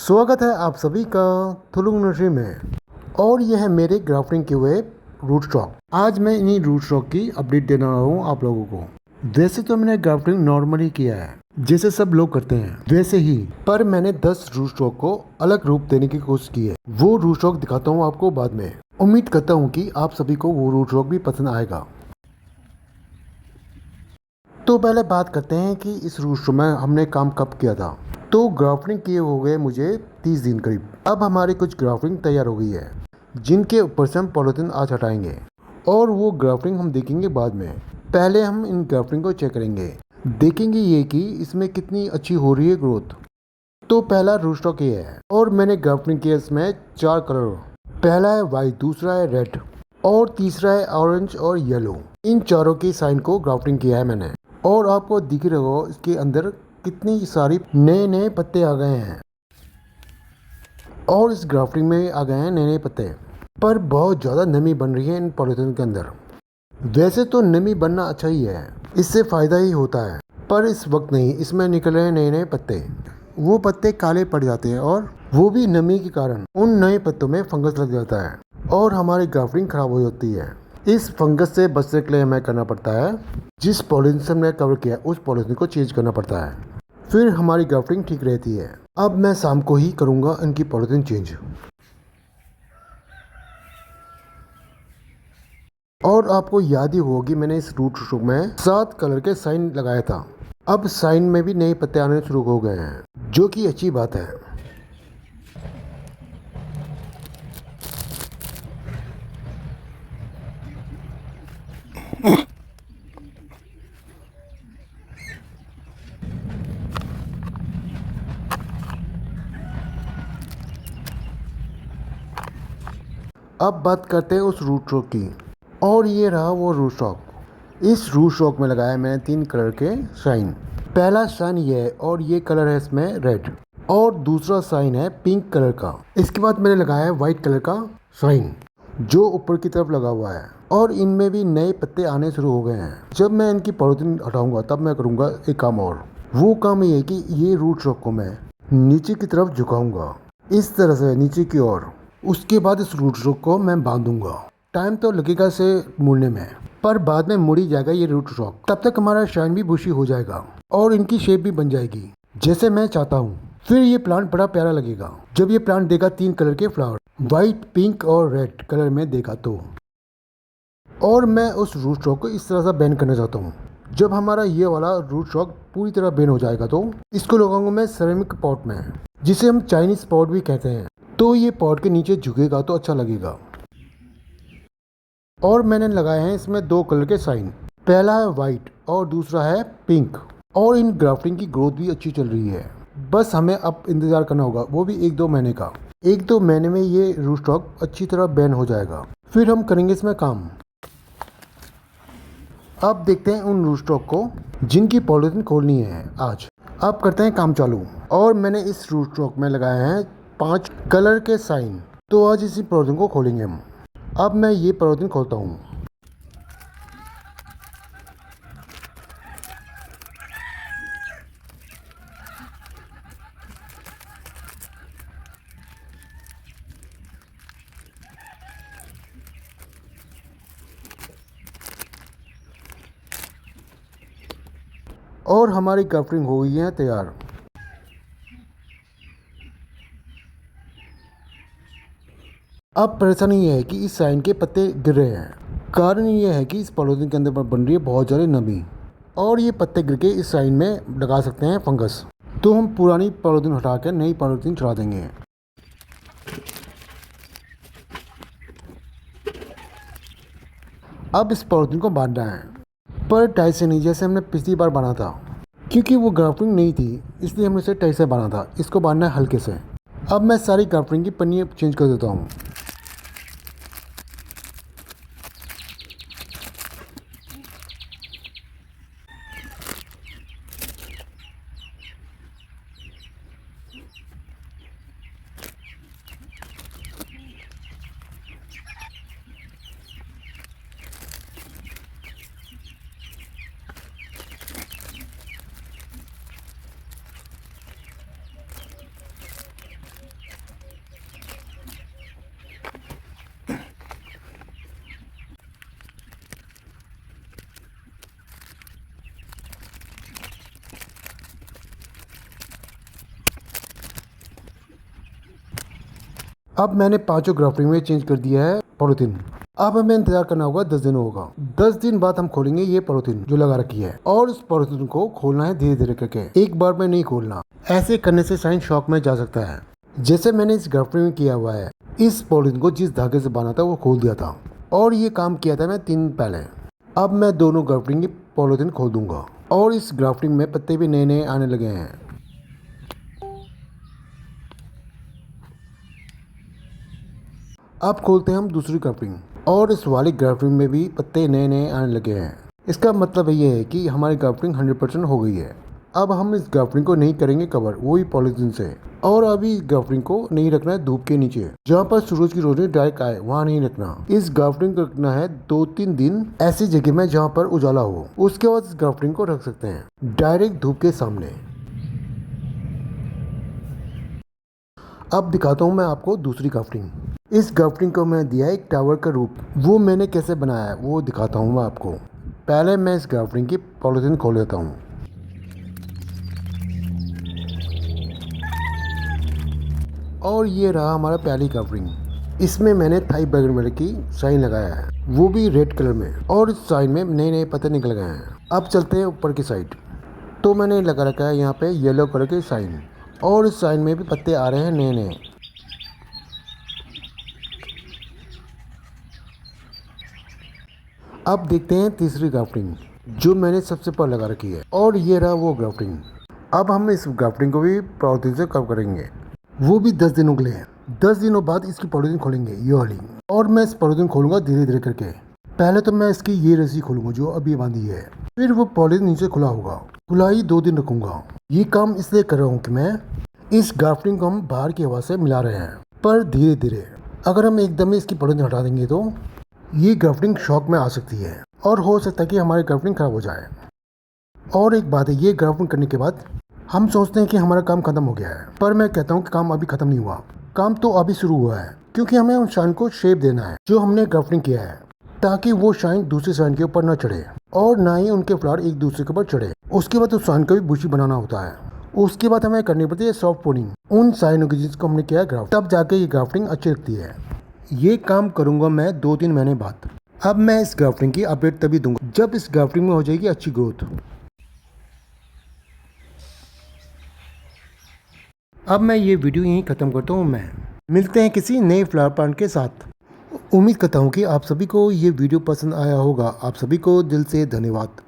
स्वागत है आप सभी का थुलुंग नर्सरी में। और यह है मेरे ग्राफ्टिंग किए हुए रूट स्टॉक। आज मैं इन्हीं रूट स्टॉक की अपडेट देने वाला हूँ आप लोगों को। वैसे तो मैंने ग्राफ्टिंग नॉर्मली किया है जैसे सब लोग करते हैं वैसे ही, पर मैंने 10 रूट स्टॉक को अलग रूप देने की कोशिश की है। वो रूट स्टॉक दिखाता हूँ आपको बाद में। उम्मीद करता हूँ कि आप सभी को वो रूट स्टॉक भी पसंद आएगा। तो पहले बात करते हैं कि इस रूट स्टॉक में हमने काम कब किया था। तो ग्राफ्टिंग किए हो गए मुझे 30 दिन करीब। अब हमारी कुछ ग्राफ्टिंग तैयार हो गई है जिनके ऊपर से हम पॉलीथिन आज हटाएंगे और वो ग्राफ्टिंग हम देखेंगे बाद में। पहले हम इन ग्राफ्टिंग को चेक करेंगे, देखेंगे ये कि इसमें कितनी अच्छी हो रही है ग्रोथ। तो पहला रूट स्टॉक ये है और मैंने ग्राफ्टिंग किया इसमें 4 कलर। पहला है वाइट, दूसरा है रेड और तीसरा है ऑरेंज और येलो। इन चारों की साइन को ग्राफ्टिंग किया है मैंने। और आपको दिख रहा होगा इसके अंदर कितनी सारी नए नए पत्ते आ गए हैं और इस ग्राफ्टिंग में आ गए हैं नए नए पत्ते। पर बहुत ज़्यादा नमी बन रही है इन पॉलीथिन के अंदर। वैसे तो नमी बनना अच्छा ही है, इससे फ़ायदा ही होता है, पर इस वक्त नहीं। इसमें निकल रहे हैं नए नए पत्ते। वो पत्ते काले पड़ जाते हैं और वो भी नमी के कारण उन नए पत्तों में फंगस लग जाता है और हमारी ग्राफ्टिंग खराब हो जाती है। इस फंगस से बचने के लिए हमें करना पड़ता है, जिस पॉलीथिन से हमने कवर किया उस पॉलीथिन को चेंज करना पड़ता है, फिर हमारी ग्राफ्टिंग ठीक रहती है। अब मैं शाम को ही करूँगा इनकी पॉलीथिन चेंज। और आपको याद ही होगी मैंने इस रूट स्टॉक में 7 कलर के साइन लगाया था। अब साइन में भी नए पत्ते आने शुरू हो गए हैं, जो कि अच्छी बात है। अब बात करते हैं उस रूट स्टॉक की। और ये रहा वो रूट स्टॉक। इस रूट स्टॉक में लगाया मैंने 3 कलर के साइन। पहला साइन ये है और ये कलर है इसमें रेड और दूसरा साइन है पिंक कलर का। इसके बाद मैंने लगाया है वाइट कलर का साइन जो ऊपर की तरफ लगा हुआ है और इनमें भी नए पत्ते आने शुरू हो गए हैं। जब मैं इनकी पॉलीथिन हटाऊंगा तब मैं करूंगा एक काम, और वो काम ये है कि ये रूट स्टॉक को मैं नीचे की तरफ झुकाऊंगा, इस तरह से नीचे की ओर। उसके बाद इस रूट स्टॉक को मैं बांधूंगा। टाइम तो लगेगा इसे मुड़ने में, पर बाद में मुड़ ही जाएगा ये रूट स्टॉक। तब तक हमारा शाइन भी बुशी हो जाएगा और इनकी शेप भी बन जाएगी जैसे मैं चाहता हूँ। फिर ये प्लांट बड़ा प्यारा लगेगा जब ये प्लांट देगा 3 कलर के फ्लावर, वाइट, पिंक और रेड कलर में देगा तो। और मैं उस रूट स्टॉक को इस तरह से बेंड करना चाहता हूँ। जब हमारा ये वाला रूट स्टॉक पूरी तरह बेंड हो जाएगा तो इसको लगाऊंगा मैं सेरेमिक पॉट में, जिसे हम चाइनीज पॉट भी कहते हैं। तो ये पॉट के नीचे झुकेगा तो अच्छा लगेगा। और मैंने लगाए हैं इसमें 2 कलर के साइन। पहला है वाइट और दूसरा है पिंक। और इन ग्राफ्टिंग की ग्रोथ भी अच्छी चल रही है। बस हमें अब इंतज़ार करना होगा, वो भी 1-2 महीने का। 1-2 महीने में ये रूट स्टॉक अच्छी तरह बैन हो जाएगा, फिर हम करेंगे इसमें काम। अब देखते हैं उन रूट स्टॉक को जिनकी पॉलीथिन खोलनी है आज। अब करते हैं काम चालू। और मैंने इस रूट स्टॉक में लगाए हैं 5 कलर के साइन। तो आज इसी पॉलीथिन को खोलेंगे हम। अब मैं ये पॉलीथिन खोलता हूँ। और हमारी ग्राफ्टिंग हो गई है तैयार। अब परेशानी ये है कि इस साइन के पत्ते गिर रहे हैं। कारण ये है कि इस पॉलीथिन के अंदर बन रही है बहुत ज़्यादा नमी और ये पत्ते गिर के इस साइन में लगा सकते हैं फंगस। तो हम पुरानी पॉलीथिन हटा कर नई पॉलीथिन चढ़ा देंगे। अब इस पॉलीथिन को बांधना है, पर टाई से नहीं, जैसे हमने पिछली बार बांधा था। क्योंकि वो ग्राफ्टिंग नहीं थी इसलिए हमने इसे टाई से बांधा था। इसको बांधना है हल्के से। अब मैं सारी ग्राफ्टिंग की पन्नी चेंज कर देता हूँ। अब मैंने पांचों ग्राफ्टिंग में चेंज कर दिया है पॉलीथीन। अब हमें इंतजार करना होगा 10 दिन होगा। 10 दिन बाद हम खोलेंगे ये पॉलीथीन जो लगा रखी है, और इस पॉलीथीन को खोलना है धीरे धीरे करके, एक बार में नहीं खोलना। ऐसे करने से साइन शॉक में जा सकता है, जैसे मैंने इस ग्राफ्टिंग में किया हुआ है। इस पॉलीथीन को जिस धागे से बांधा था वो खोल दिया था, और ये काम किया था मैं 3 दिन पहले। अब मैं दोनों ग्राफ्टिंग की पॉलीथीन खोल दूंगा, और इस ग्राफ्टिंग में पत्ते भी नए नए आने लगे हैं। अब खोलते हैं हम दूसरी ग्राफ्टिंग, और इस वाली ग्राफ्टिंग में भी पत्ते नए नए आने लगे हैं। इसका मतलब ये है कि हमारी ग्राफ्टिंग 100% हो गई है। अब हम इस ग्राफ्टिंग को नहीं करेंगे कवर, वो भी पॉलीथीन से। और अभी इस ग्राफ्टिंग को नहीं रखना है धूप के नीचे, जहाँ पर सूरज की रोशनी डायरेक्ट आए, वहाँ नहीं रखना। इस ग्राफ्टिंग को रखना है 2-3 दिन ऐसी जगह में जहाँ पर उजाला हो। उसके बाद इस ग्राफ्टिंग को रख सकते हैं डायरेक्ट धूप के सामने। अब दिखाता हूँ मैं आपको दूसरी ग्राफ्टिंग। इस ग्राफ्टिंग को मैं दिया है एक टावर का रूप। वो मैंने कैसे बनाया है वो दिखाता हूँ मैं आपको। पहले मैं इस ग्राफ्टिंग की पॉलीथीन खोल लेता हूँ, और ये रहा हमारा पहली ग्राफ्टिंग। इसमें मैंने थाई बैगन की साइन लगाया है, वो भी रेड कलर में, और इस साइन में नए नए पत्ते निकल गए हैं। अब चलते हैं ऊपर की साइड। तो मैंने लगा रखा है यहाँ पे येलो कलर की साइन, और इस साइन में भी पत्ते आ रहे हैं नए नए। अब देखते हैं तीसरी ग्राफ्टिंग जो मैंने सबसे पहले लगा रखी है, और ये रहा वो ग्राफ्टिंग। अब हम इस ग्राफ्टिंग को भी पॉलीथीन से कवर करेंगे, वो भी 10 दिनों के लिए। 10 दिनों बाद इसकी पॉलीथीन खोलेंगे ये वाली, और मैं इस पॉलीथीन खोलूंगा धीरे धीरे करके। पहले तो मैं इसकी ये रस्सी खोलूंगा जो अभी बांधी है, फिर वो पॉलीथीन नीचे खुला होगा। खुलाई 2 दिन रखूंगा। ये काम इसलिए कर रहा हूँ कि मैं इस ग्राफ्टिंग को हम बाहर की हवा से मिला रहे हैं, पर धीरे धीरे। अगर हम एकदम इसकी पॉलीथीन हटा देंगे तो ये ग्राफ्टिंग शॉक में आ सकती है, और हो सकता है कि हमारी ग्राफ्टिंग खराब हो जाए। और एक बात है, ये ग्राफ्टिंग करने के बाद हम सोचते हैं कि हमारा काम खत्म हो गया है, पर मैं कहता हूँ कि काम अभी खत्म नहीं हुआ। काम तो अभी शुरू हुआ है, क्योंकि हमें उन शाइन को शेप देना है जो हमने ग्राफ्टिंग किया है, ताकि वो शाइन दूसरी शाइन के ऊपर न चढ़े, और ना ही उनके फ्लावर एक दूसरे के ऊपर चढ़े। उसके बाद उस शाइन को भी बुशी बनाना होता है। उसके बाद हमें करनी पड़ती है सॉफ्ट पोलिंग उन साइनों की जिसको हमने किया है ग्राफ्ट, तब जाके ये ग्राफ्टिंग अच्छी लगती है। ये काम करूंगा मैं 2-3 महीने बाद। अब मैं इस ग्राफ्टिंग की अपडेट तभी दूंगा जब इस ग्राफ्टिंग में हो जाएगी अच्छी ग्रोथ। अब मैं ये वीडियो यहीं ख़त्म करता हूँ। मैं मिलते हैं किसी नए फ्लावर प्लांट के साथ। उम्मीद करता हूँ कि आप सभी को ये वीडियो पसंद आया होगा। आप सभी को दिल से धन्यवाद।